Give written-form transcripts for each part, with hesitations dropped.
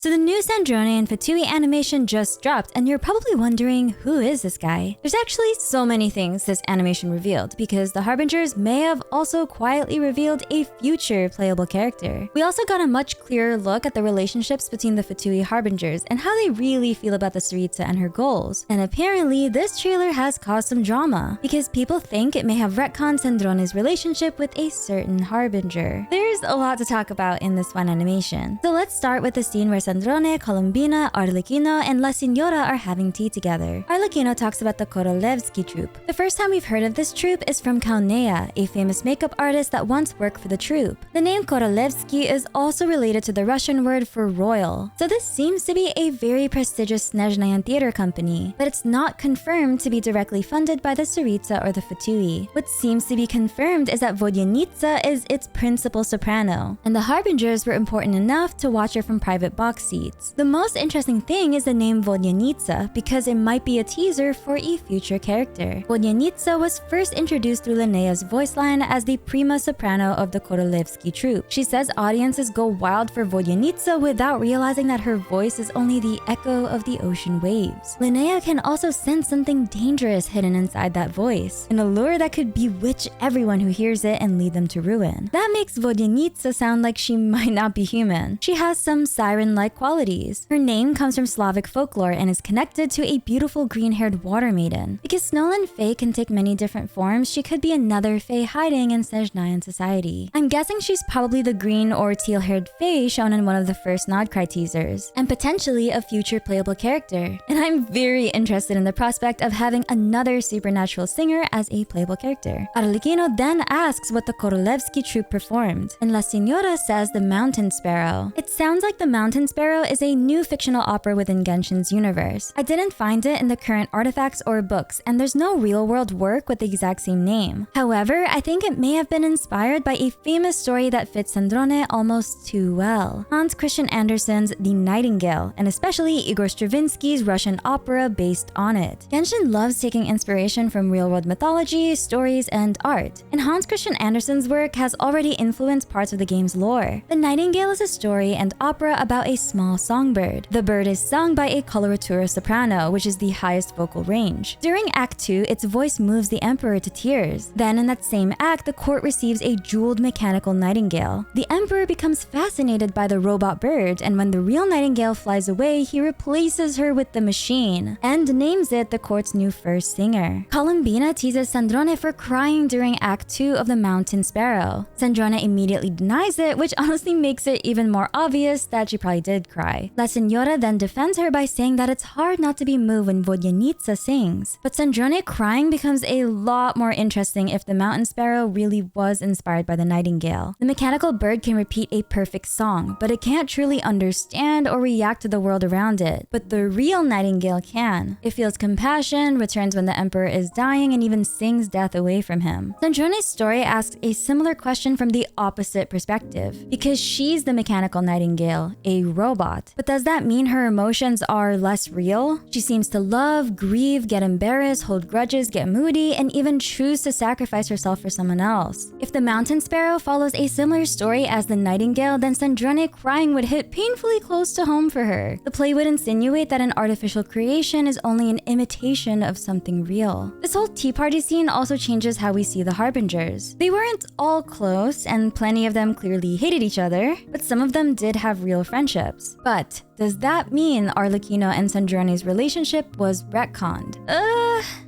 So the new Sandrone and Fatui animation just dropped, and you're probably wondering, who is this guy? There's actually so many things this animation revealed, because the Harbingers may have also quietly revealed a future playable character. We also got a much clearer look at the relationships between the Fatui Harbingers and how they really feel about the Tsaritsa and her goals. And apparently, this trailer has caused some drama, because people think it may have retconned Sandrone's relationship with a certain Harbinger. There's a lot to talk about in this one animation. So let's start with the scene where Sandrone, Colombina, Arlecchino, and La Signora are having tea together. Arlecchino talks about the Korolevsky troupe. The first time we've heard of this troupe is from Kaunea, a famous makeup artist that once worked for the troupe. The name Korolevsky is also related to the Russian word for royal, so this seems to be a very prestigious Snezhnayan theater company, but it's not confirmed to be directly funded by the Tsaritsa or the Fatui. What seems to be confirmed is that Vodyanitsa is its principal soprano, and the Harbingers were important enough to watch her from private box seats. The most interesting thing is the name Vodyanitsa, because it might be a teaser for a future character. Vodyanitsa was first introduced through Linnea's voice line as the prima soprano of the Korolevsky troupe. She says audiences go wild for Vodyanitsa without realizing that her voice is only the echo of the ocean waves. Linnea can also sense something dangerous hidden inside that voice, an allure that could bewitch everyone who hears it and lead them to ruin. That makes Vodyanitsa sound like she might not be human. She has some siren-like qualities. Her name comes from Slavic folklore and is connected to a beautiful green-haired water maiden. Because Snowland Fae can take many different forms, she could be another Fae hiding in Snezhnayan society. I'm guessing she's probably the green or teal-haired Fae shown in one of the first Nodcry teasers, and potentially a future playable character. And I'm very interested in the prospect of having another supernatural singer as a playable character. Arlecchino then asks what the Korolevsky troupe performed, and La Signora says the Mountain Sparrow. It sounds like the Mountain Sparrow is a new fictional opera within Genshin's universe. I didn't find it in the current artifacts or books, and there's no real-world work with the exact same name. However, I think it may have been inspired by a famous story that fits Sandrone almost too well. Hans Christian Andersen's The Nightingale, and especially Igor Stravinsky's Russian opera based on it. Genshin loves taking inspiration from real-world mythology, stories, and art, and Hans Christian Andersen's work has already influenced parts of the game's lore. The Nightingale is a story and opera about a small songbird. The bird is sung by a coloratura soprano, which is the highest vocal range. During Act 2, its voice moves the emperor to tears. Then in that same act, the court receives a jeweled mechanical nightingale. The emperor becomes fascinated by the robot bird, and when the real nightingale flies away, he replaces her with the machine and names it the court's new first singer. Colombina teases Sandrone for crying during Act 2 of The Mountain Sparrow. Sandrone immediately denies it, which honestly makes it even more obvious that she probably did cry. La Signora then defends her by saying that it's hard not to be moved when Vodyanitsa sings. But Sandrone crying becomes a lot more interesting if the Mountain Sparrow really was inspired by the nightingale. The mechanical bird can repeat a perfect song, but it can't truly understand or react to the world around it. But the real nightingale can. It feels compassion, returns when the emperor is dying, and even sings death away from him. Sandrone's story asks a similar question from the opposite perspective, because she's the mechanical nightingale, a robot. But does that mean her emotions are less real? She seems to love, grieve, get embarrassed, hold grudges, get moody, and even choose to sacrifice herself for someone else. If the Mountain Sparrow follows a similar story as the nightingale, then Sandrone crying would hit painfully close to home for her. The play would insinuate that an artificial creation is only an imitation of something real. This whole tea party scene also changes how we see the Harbingers. They weren't all close, and plenty of them clearly hated each other, but some of them did have real friendships. But does that mean Arlecchino and Sandrone's relationship was retconned?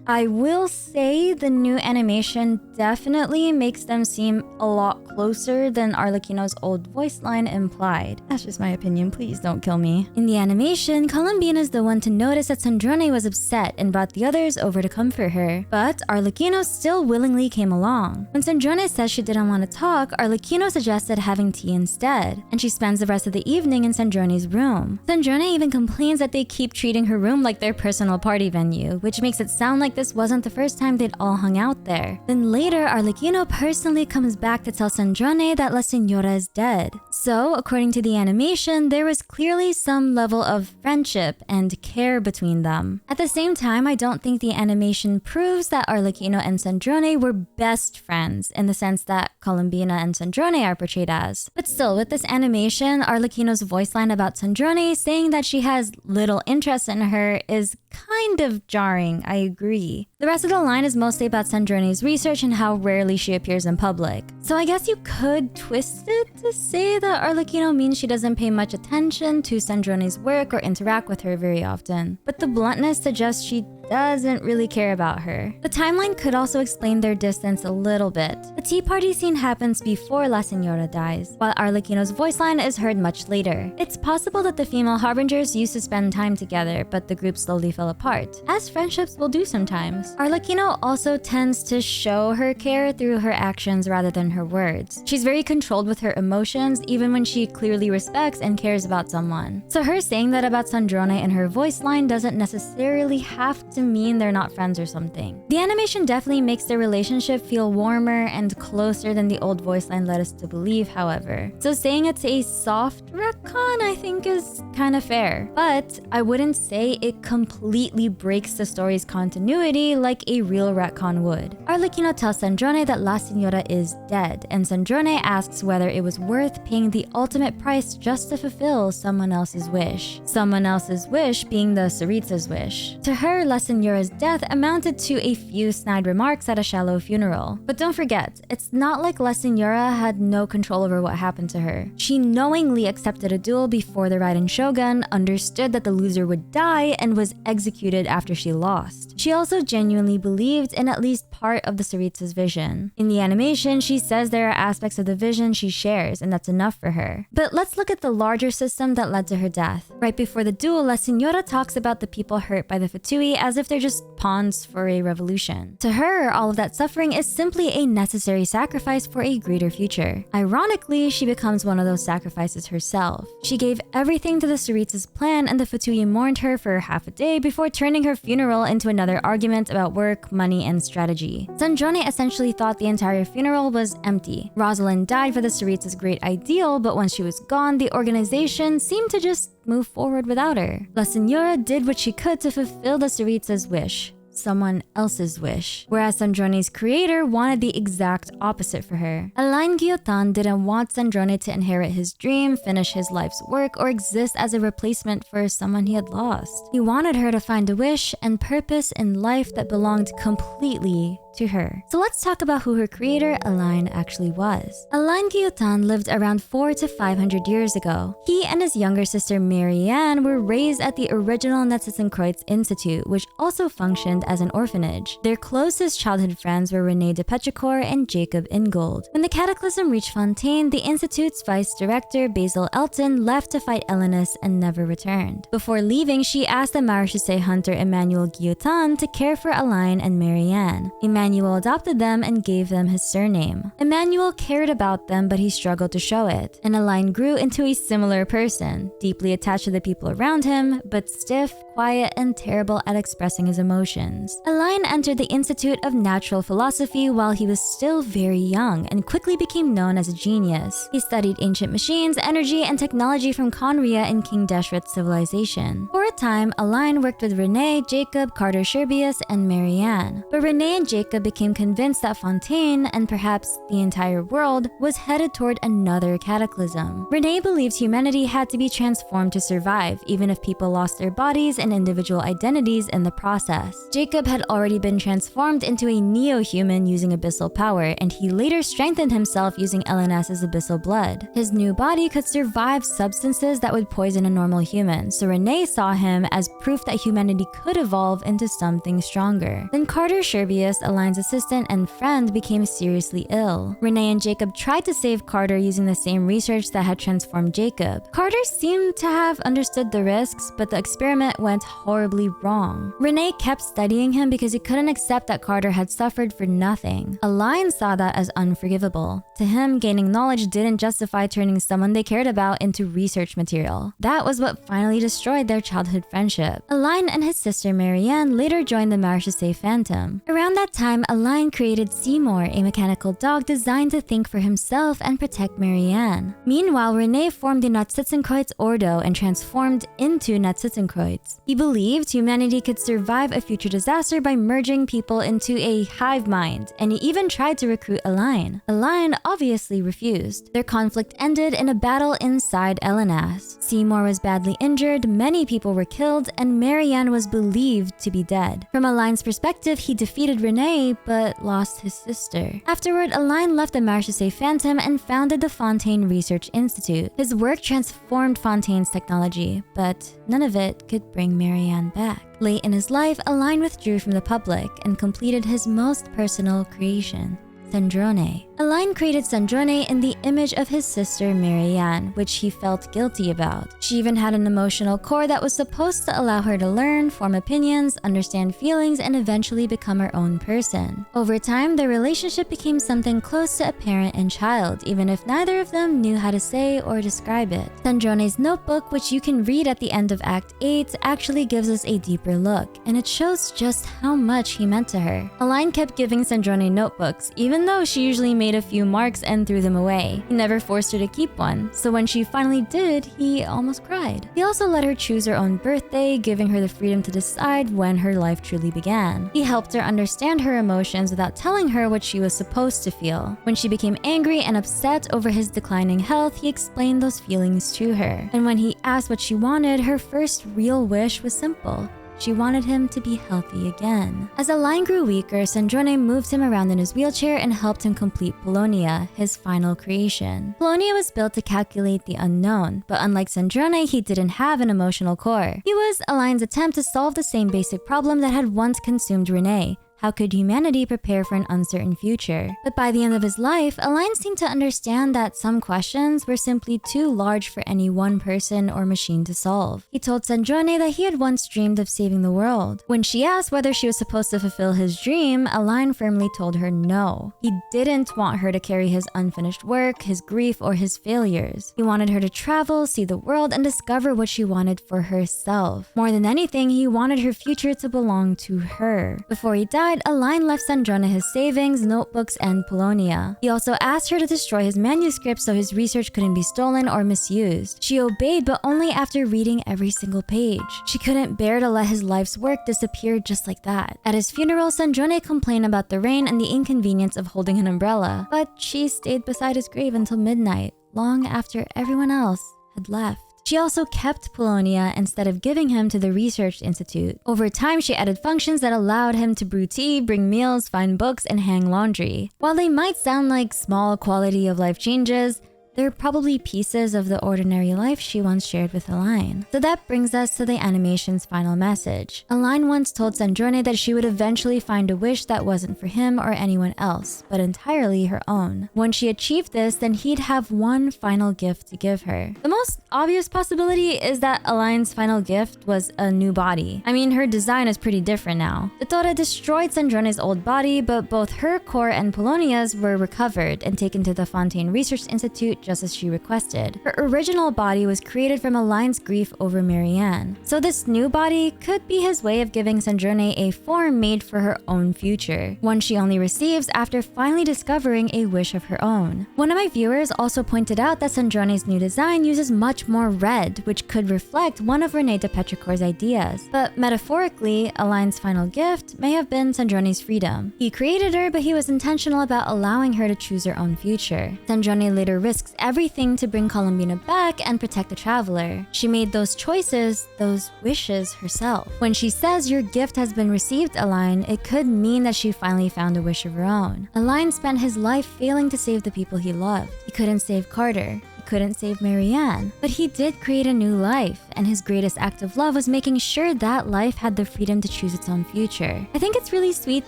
I will say the new animation definitely makes them seem a lot closer than Arlecchino's old voice line implied. That's just my opinion, please don't kill me. In the animation, Colombina is the one to notice that Sandrone was upset and brought the others over to comfort her. But Arlecchino still willingly came along. When Sandrone says she didn't want to talk, Arlecchino suggested having tea instead, and she spends the rest of the evening in Sandrone's room. Sandrone even complains that they keep treating her room like their personal party venue, which makes it sound like this wasn't the first time they'd all hung out there. Then later, Arlecchino personally comes back to tell Sandrone that La Signora is dead. So, according to the animation, there was clearly some level of friendship and care between them. At the same time, I don't think the animation proves that Arlecchino and Sandrone were best friends in the sense that Colombina and Sandrone are portrayed as. But still, with this animation, Arlecchino's voice line line about Sandrone saying that she has little interest in her is kind of jarring, I agree. The rest of the line is mostly about Sandrone's research and how rarely she appears in public. So I guess you could twist it to say that Arlecchino means she doesn't pay much attention to Sandrone's work or interact with her very often. But the bluntness suggests she doesn't really care about her. The timeline could also explain their distance a little bit. The tea party scene happens before La Señora dies, while Arlecchino's voice line is heard much later. It's possible that the female harbingers used to spend time together, but the group slowly fell apart, as friendships will do sometimes. Arlecchino also tends to show her care through her actions rather than her words. She's very controlled with her emotions, even when she clearly respects and cares about someone. So her saying that about Sandrone in her voice line doesn't necessarily have to mean they're not friends or something. The animation definitely makes their relationship feel warmer and closer than the old voice line led us to believe, however. So saying it's a soft retcon, I think, is kind of fair. But I wouldn't say it completely breaks the story's continuity like a real retcon would. Arlecchino tells Sandrone that La Señora is dead, and Sandrone asks whether it was worth paying the ultimate price just to fulfill someone else's wish. Someone else's wish being the Tsaritsa's wish. To her, La Señora's death amounted to a few snide remarks at a shallow funeral. But don't forget, it's not like La Señora had no control over what happened to her. She knowingly accepted a duel before the Raiden Shogun, understood that the loser would die, and was executed after she lost. She also genuinely believed in at least part of the Tsaritsa's vision. In the animation, she says there are aspects of the vision she shares, and that's enough for her. But let's look at the larger system that led to her death. Right before the duel, La Señora talks about the people hurt by the Fatui as if they're just pawns for a revolution. To her, all of that suffering is simply a necessary sacrifice for a greater future. Ironically, she becomes one of those sacrifices herself. She gave everything to the Tsaritsa's plan, and the Fatui mourned her for half a day before turning her funeral into another argument about work, money, and strategy. Sandrone essentially thought the entire funeral was empty. Rosalind died for the Tsaritsa's great ideal, but once she was gone, the organization seemed to just move forward without her. La Señora did what she could to fulfill the Tsaritsa's wish. Someone else's wish. Whereas Sandrone's creator wanted the exact opposite for her. Alain Guillotin didn't want Sandrone to inherit his dream, finish his life's work, or exist as a replacement for someone he had lost. He wanted her to find a wish and purpose in life that belonged completely to her. So let's talk about who her creator, Alain, actually was. Alain Guillotin lived around 400 to 500 years ago. He and his younger sister Marianne were raised at the original Netzistenkreuz Institute, which also functioned as an orphanage. Their closest childhood friends were René de Petrichor and Jacob Ingold. When the Cataclysm reached Fontaine, the Institute's vice director, Basil Elton, left to fight Elenus and never returned. Before leaving, she asked the Marechaussee hunter Emmanuel Guillotin to care for Alain and Marianne. Emmanuel adopted them and gave them his surname. Emmanuel cared about them, but he struggled to show it, and Alain grew into a similar person, deeply attached to the people around him, but stiff, quiet, and terrible at expressing his emotions. Alain entered the Institute of Natural Philosophy while he was still very young and quickly became known as a genius. He studied ancient machines, energy, and technology from Conria in King Deshret's civilization. For a time, Alain worked with René, Jacob, Carter Scherbius, and Marianne. But René and Jacob became convinced that Fontaine, and perhaps the entire world, was headed toward another cataclysm. René believed humanity had to be transformed to survive, even if people lost their bodies and individual identities in the process. Jacob had already been transformed into a neo-human using abyssal power, and he later strengthened himself using Elenas's abyssal blood. His new body could survive substances that would poison a normal human, so René saw him as proof that humanity could evolve into something stronger. Then Carter Scherbius, Alain's assistant and friend, became seriously ill. René and Jacob tried to save Carter using the same research that had transformed Jacob. Carter seemed to have understood the risks, but the experiment went horribly wrong. René kept studying him because he couldn't accept that Carter had suffered for nothing. Alain saw that as unforgivable. To him, gaining knowledge didn't justify turning someone they cared about into research material. That was what finally destroyed their childhood friendship. Alain and his sister Marianne later joined the Marechaussee Phantom. Around that time, time, Align created Seymour, a mechanical dog designed to think for himself and protect Marianne. Meanwhile, Renee formed the Narzissenkreuz Ordo and transformed into Narzissenkreuz. He believed humanity could survive a future disaster by merging people into a hive mind, and he even tried to recruit Align. Align obviously refused. Their conflict ended in a battle inside Elenas. Seymour was badly injured, many people were killed, and Marianne was believed to be dead. From Align's perspective, he defeated Renee, but lost his sister. Afterward, Align left the Marchese Phantom and founded the Fontaine Research Institute. His work transformed Fontaine's technology, but none of it could bring Marianne back. Late in his life, Align withdrew from the public and completed his most personal creation, Sandrone. Align created Sandrone in the image of his sister Marianne, which he felt guilty about. She even had an emotional core that was supposed to allow her to learn, form opinions, understand feelings, and eventually become her own person. Over time, their relationship became something close to a parent and child, even if neither of them knew how to say or describe it. Sandrone's notebook, which you can read at the end of Act 8, actually gives us a deeper look, and it shows just how much he meant to her. Align kept giving Sandrone notebooks, even though she usually made a few marks and threw them away. He never forced her to keep one, so when she finally did, he almost cried. He also let her choose her own birthday, giving her the freedom to decide when her life truly began. He helped her understand her emotions without telling her what she was supposed to feel. When she became angry and upset over his declining health, he explained those feelings to her. And when he asked what she wanted, her first real wish was simple. She wanted him to be healthy again. As Align grew weaker, Sandrone moved him around in his wheelchair and helped him complete Polonia, his final creation. Polonia was built to calculate the unknown, but unlike Sandrone, he didn't have an emotional core. He was Align's attempt to solve the same basic problem that had once consumed Renee. How could humanity prepare for an uncertain future? But by the end of his life, Align seemed to understand that some questions were simply too large for any one person or machine to solve. He told Sandrone that he had once dreamed of saving the world. When she asked whether she was supposed to fulfill his dream, Align firmly told her no. He didn't want her to carry his unfinished work, his grief, or his failures. He wanted her to travel, see the world, and discover what she wanted for herself. More than anything, he wanted her future to belong to her. Before he died, Align left Sandrone his savings, notebooks, and Polonia. He also asked her to destroy his manuscript so his research couldn't be stolen or misused. She obeyed, but only after reading every single page. She couldn't bear to let his life's work disappear just like that. At his funeral, Sandrone complained about the rain and the inconvenience of holding an umbrella, but she stayed beside his grave until midnight, long after everyone else had left. She also kept Polonia instead of giving him to the Research Institute. Over time, she added functions that allowed him to brew tea, bring meals, find books, and hang laundry. While they might sound like small quality of life changes, they're probably pieces of the ordinary life she once shared with Align. So that brings us to the animation's final message. Align once told Sandrone that she would eventually find a wish that wasn't for him or anyone else, but entirely her own. When she achieved this, then he'd have one final gift to give her. The most obvious possibility is that Align's final gift was a new body. I mean, her design is pretty different now. The Tora destroyed Sandrone's old body, but both her core and Polonia's were recovered and taken to the Fontaine Research Institute just as she requested. Her original body was created from Align's grief over Marianne. So this new body could be his way of giving Sandrone a form made for her own future, one she only receives after finally discovering a wish of her own. One of my viewers also pointed out that Sandrone's new design uses much more red, which could reflect one of Rene de Petricor's ideas. But metaphorically, Align's final gift may have been Sandrone's freedom. He created her, but he was intentional about allowing her to choose her own future. Sandrone later risks everything to bring Columbina back and protect the traveler. She made those choices, those wishes herself. When she says your gift has been received, Align, it could mean that she finally found a wish of her own. Align spent his life failing to save the people he loved. He couldn't save Carter. Couldn't save Marianne, but he did create a new life, and his greatest act of love was making sure that life had the freedom to choose its own future. I think it's really sweet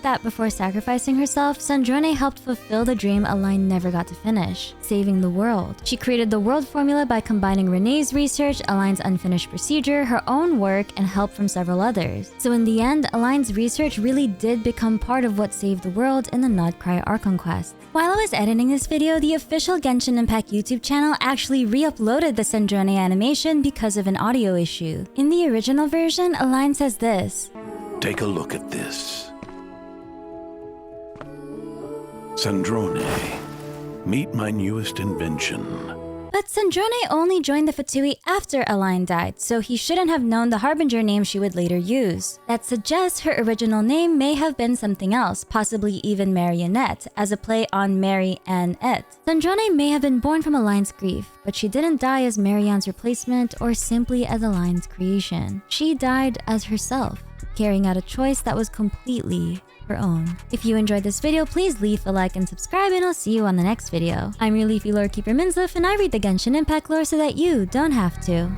that before sacrificing herself, Sandrone helped fulfill the dream Align never got to finish, saving the world. She created the world formula by combining Renee's research, Align's unfinished procedure, her own work, and help from several others. So in the end, Align's research really did become part of what saved the world in the Nodcry Archon quest. While I was editing this video, the official Genshin Impact YouTube channel actually re-uploaded the Sandrone animation because of an audio issue. In the original version, Align says this. Take a look at this. Sandrone, meet my newest invention. But Sandrone only joined the Fatui after Aline died, so he shouldn't have known the Harbinger name she would later use. That suggests her original name may have been something else, possibly even Marionette, as a play on Mary and Et. Sandrone may have been born from Aline's grief, but she didn't die as Marianne's replacement or simply as Aline's creation. She died as herself, carrying out a choice that was completely her own. If you enjoyed this video, please leave a like and subscribe, and I'll see you on the next video. I'm your leafy lore keeper Minsleif, and I read the Genshin Impact lore so that you don't have to.